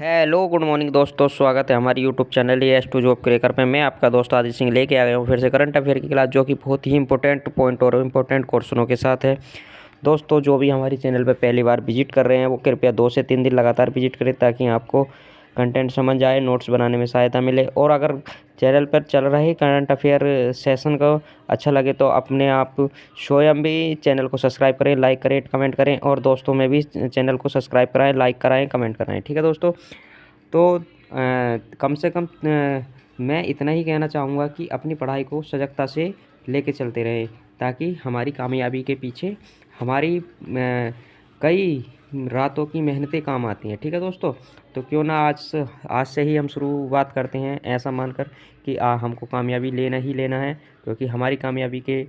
Hello good morning दोस्तों, स्वागत है हमारी YouTube channel S two job cracker पे। मैं आपका दोस्त आदित्य सिंह लेके आ गया हूँ फिर से करंट अफेयर की क्लास, जो कि बहुत ही इंपॉर्टेंट पॉइंट और इम्पोर्टेंट क्वेश्चनों के साथ है। दोस्तों, जो भी हमारी चैनल पे पहली बार विजिट कर रहे हैं वो कृपया 2 से 3 दिन लगातार विजिट करें, ताकि आपको कंटेंट समझ आए, नोट्स बनाने में सहायता मिले। और अगर चैनल पर चल रहे करंट अफेयर सेशन को अच्छा लगे तो अपने आप स्वयं भी चैनल को सब्सक्राइब करें, लाइक करें, कमेंट करें, और दोस्तों में भी चैनल को सब्सक्राइब कराएं, लाइक कराएं, कमेंट कराएं। ठीक है दोस्तों। तो कम से कम मैं इतना ही कहना चाहूँगा कि अपनी पढ़ाई को सजगता से लेके चलते रहें, ताकि हमारी कामयाबी के पीछे हमारी कई रातों की मेहनतें काम आती हैं। ठीक है दोस्तों। तो क्यों ना आज से ही हम शुरुआत करते हैं, ऐसा मानकर कि हमको कामयाबी लेना ही लेना है, क्योंकि हमारी कामयाबी के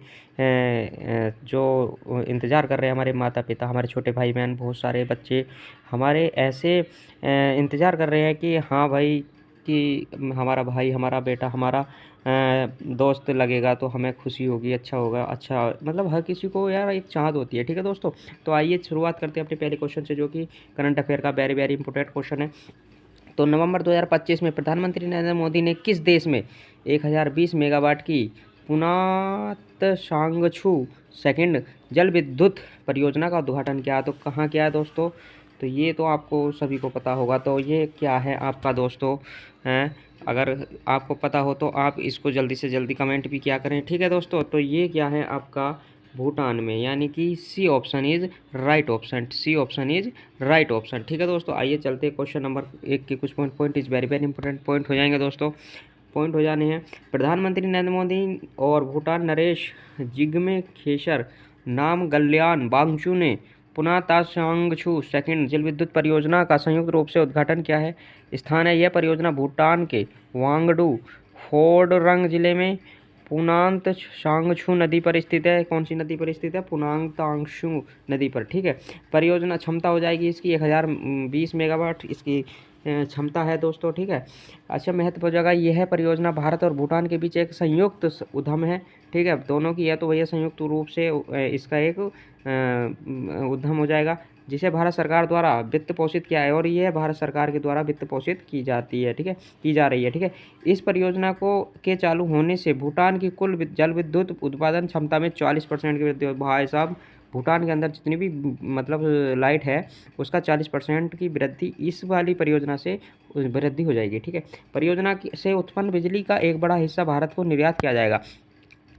जो इंतज़ार कर रहे हैं हमारे माता पिता, हमारे छोटे भाई बहन, बहुत सारे बच्चे हमारे ऐसे इंतज़ार कर रहे हैं कि हाँ भाई, कि हमारा भाई, हमारा बेटा, हमारा दोस्त लगेगा तो हमें खुशी होगी, अच्छा होगा। अच्छा मतलब हर किसी को यार एक चाहत होती है। ठीक है दोस्तों। तो आइए शुरुआत करते हैं अपने पहले क्वेश्चन से, जो कि करंट अफेयर का वेरी वेरी इंपॉर्टेंट क्वेश्चन है। तो नवंबर 2025 में प्रधानमंत्री नरेंद्र मोदी ने किस देश में 1020 मेगावाट की पुनात सांगछू सेकंड जल विद्युत परियोजना का उद्घाटन किया? तो कहाँ किया है दोस्तों? तो ये तो आपको सभी को पता होगा। तो ये क्या है आपका दोस्तों? हैं, अगर आपको पता हो तो आप इसको जल्दी से जल्दी कमेंट भी किया करें। ठीक है दोस्तों। तो ये क्या है आपका? भूटान में, यानी कि C option is right option. C option is right option. ठीक है दोस्तों। आइए चलते हैं क्वेश्चन नंबर 1 के कुछ point is very very important point हो जाएंगे दोस्तों। पॉइंट हो जाने हैं। प्रधानमंत्री नरेंद्र मोदी और भूटान नरेश जिग्मे खेसर नाम गल्यान वांगचू ने पुनातासांगछू सेकंड जल विद्युत परियोजना का संयुक्त रूप से उद्घाटन किया है। स्थान है यह परियोजना भूटान के वांगडू फोडरंग जिले में पुनांत सांगछू नदी पर स्थित है। कौन सी नदी पर स्थित है? पुनांगतांगशु नदी पर। ठीक है। परियोजना क्षमता हो जाएगी इसकी 1020 मेगावाट इसकी क्षमता है दोस्तों। ठीक है। अच्छा, महत्वपूर्ण जगह यह है, परियोजना भारत और भूटान के बीच एक संयुक्त उद्यम है। ठीक है। दोनों की है तो भैया संयुक्त रूप से इसका एक उद्यम हो जाएगा, जिसे भारत सरकार द्वारा वित्त पोषित किया है, और यह भारत सरकार के द्वारा वित्त पोषित की जाती है। ठीक है, की जा रही है। ठीक है। इस परियोजना को के चालू होने से भूटान की कुल जल विद्युत उत्पादन क्षमता में 40% की वृद्धि हो। भाई साहब, भूटान के अंदर जितनी भी मतलब लाइट है उसका 40% की वृद्धि इस वाली परियोजना से वृद्धि हो जाएगी। ठीक है। परियोजना से उत्पन्न बिजली का एक बड़ा हिस्सा भारत को निर्यात किया जाएगा,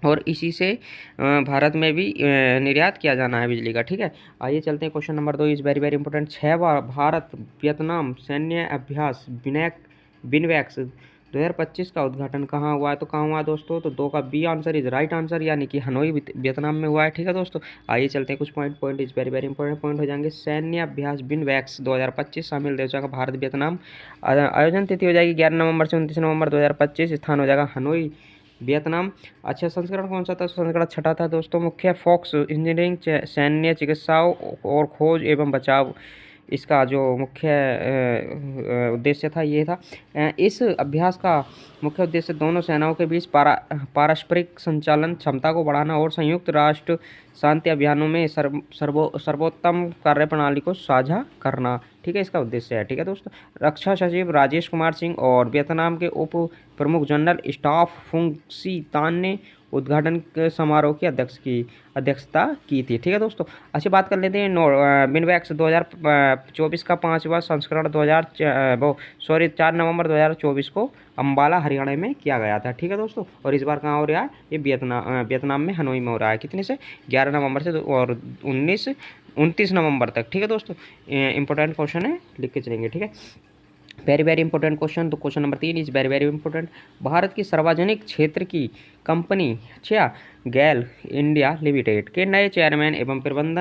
और इसी से भारत में भी निर्यात किया जाना है बिजली का। ठीक है। आइए चलते हैं question number 2 is very very important. 6 bar Bharat Vietnam सैन्य अभ्यास बिनवैक्स 2025 का उद्घाटन कहाँ हुआ है? तो कहाँ हुआ है दोस्तों? तो 2 का B answer is right answer, यानी कि हनोई वियतनाम में हुआ है। ठीक है दोस्तों। आइए चलते हैं कुछ point is very very important point हो जाएंगे। सैन्य अभ्यास बिनवैक्स 2025 शामिल देशों का भारत वियतनाम। आयोजन तिथि हो जाएगी 11 नवंबर से 29 नवंबर 2025। स्थान हो जाएगा हनोई वियतनाम। अच्छा, संस्करण कौन सा था? संस्करण छठा था दोस्तों। मुख्य फोक्स इंजीनियरिंग, सैन्य चिकित्साओं और खोज एवं बचाव, इसका जो मुख्य उद्देश्य था ये था। इस अभ्यास का मुख्य उद्देश्य दोनों सेनाओं के बीच पारस्परिक संचालन क्षमता को बढ़ाना और संयुक्त राष्ट्र शांति अभियानों में सर्वोत्तम कार्यप्रणाली को साझा करना। ठीक है, इसका उद्देश्य है। ठीक है दोस्तों। रक्षा सचिव राजेश कुमार सिंह और वियतनाम के उप प्रमुख जनरल स्टाफ फुंग सी तान ने उद्घाटन के समारोह की अध्यक्षता की थी। ठीक है दोस्तों। अच्छी बात कर लेते हैं बिनवैक्स 2024 का 5वां संस्करण 4 नवंबर 2024 को अम्बाला हरियाणा में किया गया था। ठीक है दोस्तों। और इस बार कहाँ हो रहा है? ये वियतनाम में हनोई में हो रहा है। कितने से? 11 नवंबर से और 29 नवंबर तक। ठीक है दोस्तों। इंपॉर्टेंट क्वेश्चन है, लिख के चलेंगे। ठीक है। Very very important question. तो question number 3 is very very important. Bharat की सार्वजनिक क्षेत्र की कंपनी अच्छा गैल इंडिया लिमिटेड के नए चेयरमैन एवं प्रबंध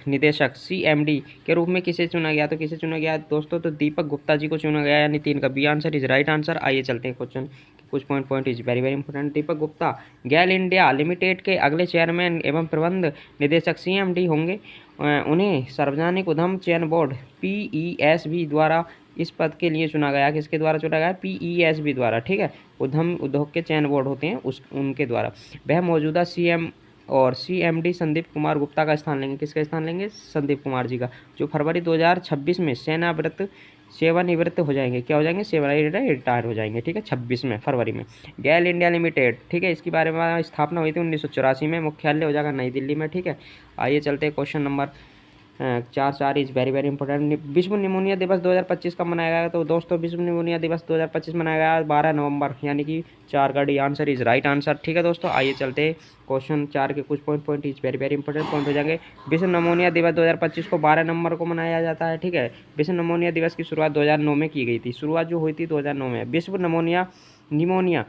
निदेशक सीएमडी के रूप में किसे चुना गया? तो किसे चुना गया दोस्तों? तो दीपक गुप्ता जी को चुना गया, यानी 3 का B answer is right answer. आइए चलते हैं क्वेश्चन कुछ point is very very important. Deepak Gupta GAIL India limited के अगले चेयरमैन एवं प्रबंध निदेशक सीएमडी होंगे। उन्हें सार्वजनिक उद्यम चयन बोर्ड पीईएसबी द्वारा इस पद के लिए चुना गया। किसके द्वारा चुना गया? पीईएसबी द्वारा। ठीक है। उद्यम उद्योग के चयन बोर्ड होते हैं उनके द्वारा। वह मौजूदा सीएम और CMD संदीप कुमार गुप्ता का स्थान लेंगे। किसका स्थान लेंगे? संदीप कुमार जी का, जो फरवरी 2026 में सेवानिवृत्त हो जाएंगे। क्या हो जाएंगे? रिटायर हो जाएंगे। ठीक है, 26 में, फरवरी में। गैल इंडिया लिमिटेड, ठीक है, इसके बारे में स्थापना हुई थी 1984 में, मुख्यालय हो जाएगा नई दिल्ली में। ठीक है, आइए चलते हैं question number 4 is very very important. विश्व निमोनिया दिवस 2025 कब मनाया गया? तो दोस्तों विश्व निमोनिया दिवस 2025 मनाया गया 12 नवंबर, यानी कि 4 का D answer is right answer. ठीक है दोस्तों, आइए चलते हैं क्वेश्चन 4 के कुछ point is very very important point हो जाएंगे। विश्व निमोनिया दिवस 2025 को 12 नवंबर को मनाया जाता है। ठीक है, विश्व निमोनिया दिवस की शुरुआत 2009 में की गई थी। शुरुआत जो हुई थी 2009 में। विश्व निमोनिया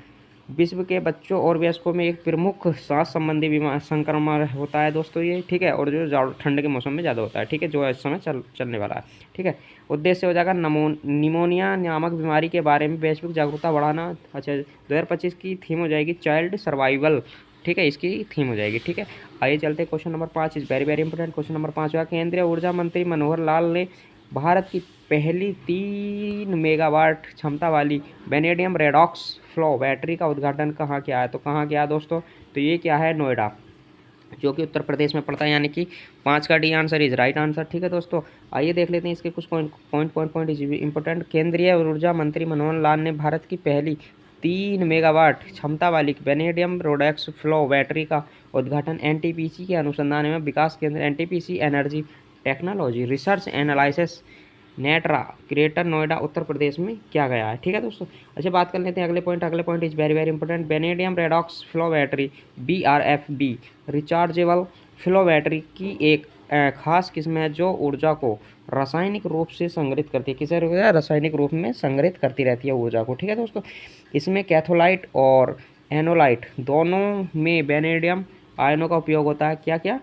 विश्व के बच्चों और वयस्कों में एक प्रमुख सांस संबंधी बीमार संक्रमण होता है दोस्तों ये। ठीक है, और जो ठंड के मौसम में ज़्यादा होता है। ठीक है, जो इस समय चलने वाला है। ठीक है, उद्देश्य हो जाएगा निमोनिया नामक बीमारी के बारे में वैश्विक जागरूकता बढ़ाना। अच्छा, 2025 की थीम हो जाएगी चाइल्ड सर्वाइवल। ठीक है, इसकी थीम हो जाएगी। ठीक है, आइए चलते हैं question number 5 is very very important. Question number 5 हुआ, केंद्रीय ऊर्जा मंत्री मनोहर लाल ने भारत की पहली 3 मेगावाट क्षमता वाली वेनेडियम रेडॉक्स फ्लो बैटरी का उद्घाटन कहाँ किया है? तो कहाँ किया दोस्तों? तो ये क्या है? नोएडा, जो कि उत्तर प्रदेश में पड़ता है, यानी कि 5 का D answer is right answer. ठीक है दोस्तों, आइए देख लेते हैं इसके कुछ पॉइंट इज इंपॉर्टेंट। केंद्रीय ऊर्जा मंत्री मनोहर लाल ने भारत की पहली 3 मेगावाट क्षमता वाली वेनेडियम रेडॉक्स फ्लो बैटरी का उद्घाटन NTPC के अनुसंधान एवं विकास केंद्र NTPC energy technology research analysis NETRA Greater Noida Uttar Pradesh में किया गया है। ठीक है दोस्तों, अच्छा बात कर लेते हैं अगले point is very very important. Vanadium redox flow battery BRFB rechargeable flow battery की एक खास किस्म है जो ऊर्जा को रासायनिक रूप से संग्रहित करती है। किसे रासायनिक रूप में संग्रहित करती रहती है ऊर्जा को। ठीक है दोस्तों, इसमें कैथोलाइट और एनोलाइट दोनों में वेनेडियम आयनों का उपयोग होता है। क्या क्या?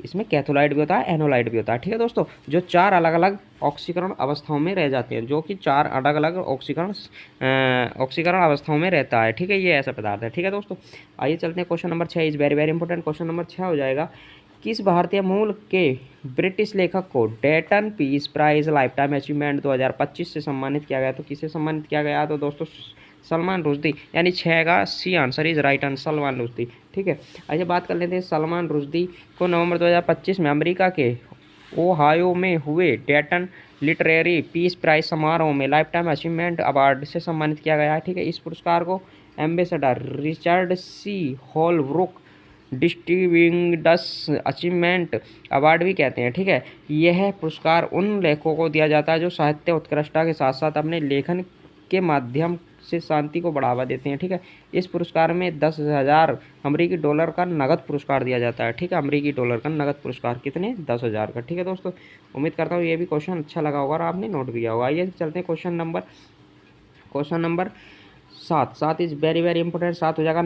इसमें कैथोलाइट भी होता है, एनोलाइट भी होता है। ठीक है दोस्तों, जो 4 अलग अलग ऑक्सीकरण अवस्थाओं में रह जाते हैं, जो कि 4 अलग अलग ऑक्सीकरण अवस्थाओं में रहता है। ठीक है, ये ऐसा पदार्थ है। ठीक है दोस्तों, आइए चलते हैं question number 6 is very very important. Question number 6 हो जाएगा, किस भारतीय मूल के ब्रिटिश लेखक को Dayton peace prize lifetime achievement 2025 से सम्मानित किया गया? तो किसे सम्मानित किया गया? तो दोस्तों सलमान रुश्दी, यानी 6 का C answer is right answer, Salman Rushdie. ठीक है, अच्छा बात कर लेते हैं सलमान रुश्दी को नवंबर 2025 में अमेरिका के ओहायो में हुए डेटन लिटरेरी पीस प्राइज समारोह में लाइफ टाइम अचीवमेंट अवार्ड से सम्मानित किया गया है। ठीक है, इस पुरस्कार को ambassador Richard C Holbrooke distinguished achievement award भी कहते हैं। ठीक है, यह पुरस्कार उन लेखकों को दिया जाता है जो साहित्य उत्कृष्टता के साथ साथ अपने लेखन के माध्यम से शांति को बढ़ावा देते हैं। ठीक है, इस पुरस्कार में 10,000 अमेरिकी डॉलर का नगद पुरस्कार दिया जाता है। ठीक है, अमेरिकी डॉलर का नगद पुरस्कार, कितने? 10,000 का। ठीक है दोस्तों, उम्मीद करता हूँ ये भी क्वेश्चन अच्छा लगा होगा और आपने नोट किया होगा। आइए चलते हैं question number 7 is very very important. 7 हो जाएगा,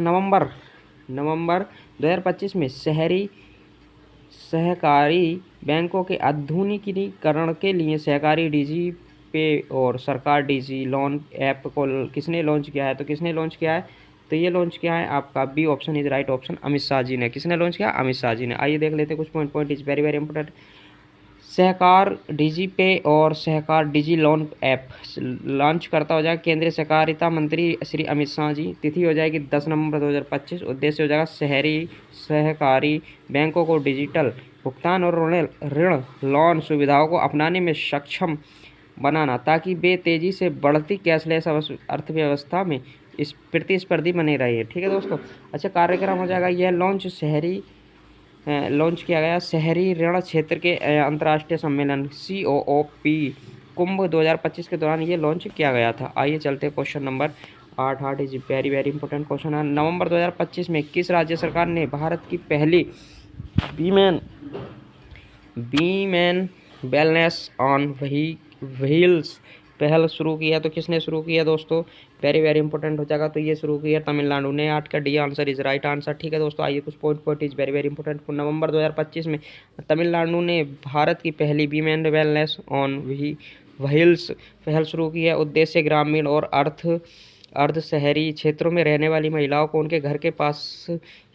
नवंबर 2025 में शहरी सहकारी बैंकों के आधुनिकीकरण के लिए सहकारी डिजी पे और सरकार डिजी लोन ऐप को किसने लॉन्च किया है? तो किसने लॉन्च किया है? तो ये लॉन्च किया है आपका B option is right option, Amit Shah ji ने। किसने लॉन्च किया? अमित शाह जी ने। आइए देख लेते हैं कुछ point is very very important. Sahkar Digi Pay और Sahkar Digi Loan app launch करता हो जाएगा केंद्रीय सहकारिता मंत्री श्री अमित शाह जी। तिथि हो जाएगी 10 नवंबर 2025। उद्देश्य हो जाएगा शहरी सहकारी बैंकों को डिजिटल भुगतान और ऋण लोन सुविधाओं को अपनाने में सक्षम बनाना, ताकि वे तेजी से बढ़ती कैशलेस अर्थव्यवस्था में इस प्रतिस्पर्धी बने रहे। ठीक है दोस्तों, अच्छा कार्यक्रम हो जाएगा यह लॉन्च किया गया शहरी ऋण क्षेत्र के अंतर्राष्ट्रीय सम्मेलन COOP कुंभ 2025 के दौरान ये लॉन्च किया गया था। आइए चलते हैं question number 8 is very very important question है। नवंबर 2025 में किस राज्य सरकार ने भारत की पहली बीमैन वेलनेस ऑन व्हील्स पहल शुरू किया? तो किसने शुरू किया दोस्तों? वेरी वेरी इंपॉर्टेंट हो जाएगा, तो ये शुरू किया तमिलनाडु ने। 8 का D answer is right answer. ठीक है दोस्तों, आइए कुछ point is very very important. November 2025 में तमिलनाडु ने भारत की पहली बीमैन वेलनेस ऑन व्हील्स पहल शुरू की है। उद्देश्य ग्रामीण और अर्ध अर्ध शहरी क्षेत्रों में रहने वाली महिलाओं को उनके घर के पास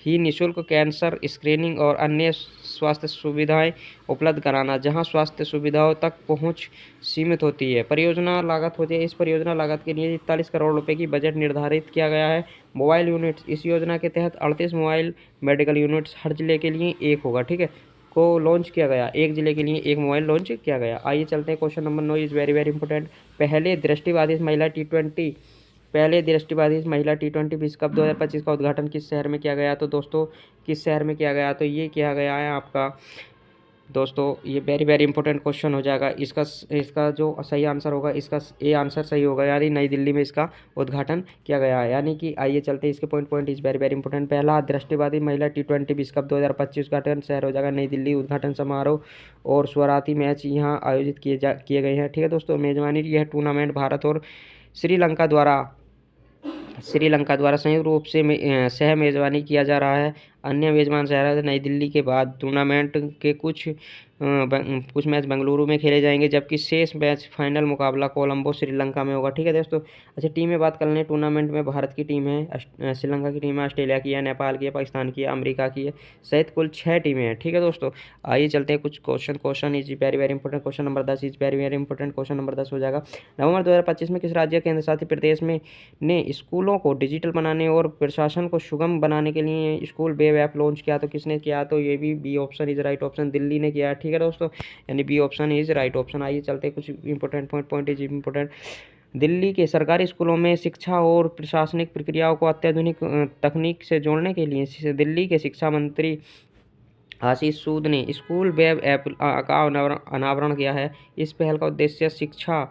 ही निःशुल्क कैंसर स्क्रीनिंग और अन्य स्वास्थ्य सुविधाएं उपलब्ध कराना, जहां स्वास्थ्य सुविधाओं तक पहुंच सीमित होती है। परियोजना लागत होती है, इस परियोजना लागत के लिए 41 करोड़ रुपए की बजट निर्धारित किया गया है। मोबाइल यूनिट्स, इस योजना के तहत 38 मोबाइल मेडिकल यूनिट्स हर जिले के लिए एक होगा, ठीक है, को लॉन्च किया गया। एक जिले के लिए एक मोबाइल लॉन्च किया गया। आइए चलते हैं, question number 9 is very very important. पहले दृष्टिबाधित महिला टी20 विश्व कप 2025 का उद्घाटन किस शहर में किया गया? तो दोस्तों किस शहर में किया गया? तो ये किया गया है आपका दोस्तों, ये वेरी वेरी इंपॉर्टेंट क्वेश्चन हो जाएगा। इसका जो सही आंसर होगा, इसका ए आंसर सही होगा, यानी नई दिल्ली में इसका उद्घाटन किया गया है। यानी कि आइए चलते हैं, इसके point is very very important. पहला, दृष्टिबाधित महिला टी20 विश्व कप 2025 उद्घाटन शहर हो जाएगा नई दिल्ली। उद्घाटन समारोह और शुरुआती मैच यहाँ आयोजित किए गए हैं, ठीक है दोस्तों। मेजबानी यह टूर्नामेंट भारत और श्रीलंका द्वारा संयुक्त रूप से सह मेजबानी किया जा रहा है। अन्य मेजबान शहर नई दिल्ली के बाद टूर्नामेंट के कुछ मैच बेंगलुरु में खेले जाएंगे, जबकि शेष मैच फाइनल मुकाबला कोलंबो श्रीलंका में होगा, ठीक है दोस्तों। अच्छा, टीम में बात कर लें। टूर्नामेंट में भारत की टीम है, श्रीलंका की टीम है, ऑस्ट्रेलिया की है, नेपाल की है, पाकिस्तान की है, अमेरिका की है, सहित कुल 6 टीमें हैं, ठीक है दोस्तों। आइए चलते हैं कुछ question is very very important. Question number 10 is very very important. Question number 10 हो जाएगा, नवंबर 2025 में किस राज्य केंद्र शासित प्रदेश में ने स्कूलों को डिजिटल बनाने और प्रशासन को सुगम बनाने के लिए स्कूल वेब ऐप लॉन्च किया? तो किसने किया? तो ये भी B option is right option, Delhi ने किया है, ठीक है दोस्तों, यानी B option is right option. आइए चलते हैं कुछ important point is important. Delhi के सरकारी स्कूलों में शिक्षा और प्रशासनिक प्रक्रियाओं को अत्याधुनिक तकनीक से जोड़ने के लिए दिल्ली के शिक्षा मंत्री आशीष सूद ने स्कूल वेब ऐप का अनावरण किया है। इस पहल का उद्देश्य शिक्षा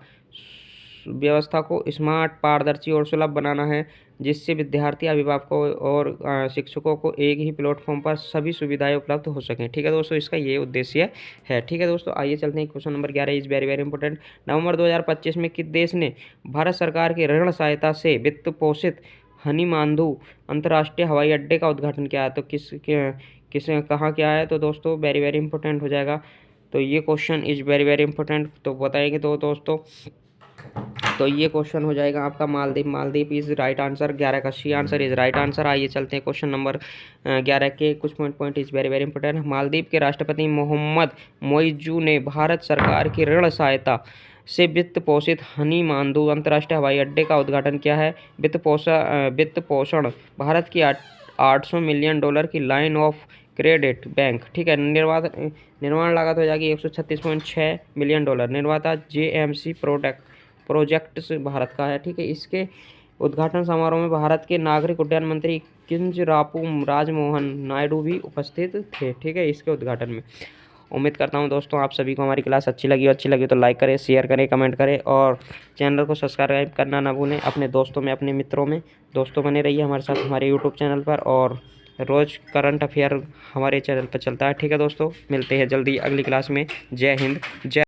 व्यवस्था को स्मार्ट, पारदर्शी और सुलभ बनाना है, जिससे विद्यार्थी, अभिभावकों और शिक्षकों को एक ही प्लेटफॉर्म पर सभी सुविधाएं उपलब्ध हो सकें, ठीक है दोस्तों, इसका ये उद्देश्य है, ठीक है दोस्तों। आइए चलते हैं, question number 11 is very very important. November 2025 में किस देश ने भारत सरकार की ऋण सहायता से वित्त पोषित हनीमांधू अंतर्राष्ट्रीय हवाई अड्डे का उद्घाटन किया है? तो किस कहाँ किया है? तो दोस्तों वेरी वेरी इंपॉर्टेंट हो जाएगा। तो ये question is very very important, तो बताएंगे तो दोस्तों, तो ये क्वेश्चन हो जाएगा आपका मालदीव इज राइट आंसर। 11 का C answer is right answer. आइए चलते हैं, क्वेश्चन नंबर 11 के कुछ point is very very important. Maldives के राष्ट्रपति मोहम्मद मोइजू ने भारत सरकार की ऋण सहायता से वित्त पोषित हनीमांधू अंतर्राष्ट्रीय हवाई अड्डे का उद्घाटन किया है। वित्त पोषण भारत की $800 मिलियन की लाइन ऑफ क्रेडिट बैंक, ठीक है। निर्माण लागत हो जाएगी $136.6 मिलियन। निर्माता JMC प्रोजेक्ट्स भारत का है, ठीक है। इसके उद्घाटन समारोह में भारत के नागरिक उड्डयन मंत्री किंजरापू राजमोहन नायडू भी उपस्थित थे, ठीक है, इसके उद्घाटन में। उम्मीद करता हूं दोस्तों आप सभी को हमारी क्लास अच्छी लगी तो लाइक करें, शेयर करें, कमेंट करें और चैनल को सब्सक्राइब करना ना भूलें। अपने दोस्तों में, अपने मित्रों में दोस्तों बने रहिए हमारे साथ हमारे यूट्यूब चैनल पर, और रोज़ करंट अफेयर हमारे चैनल पर चलता है, ठीक है दोस्तों। मिलते हैं जल्दी अगली क्लास में। जय हिंद, जय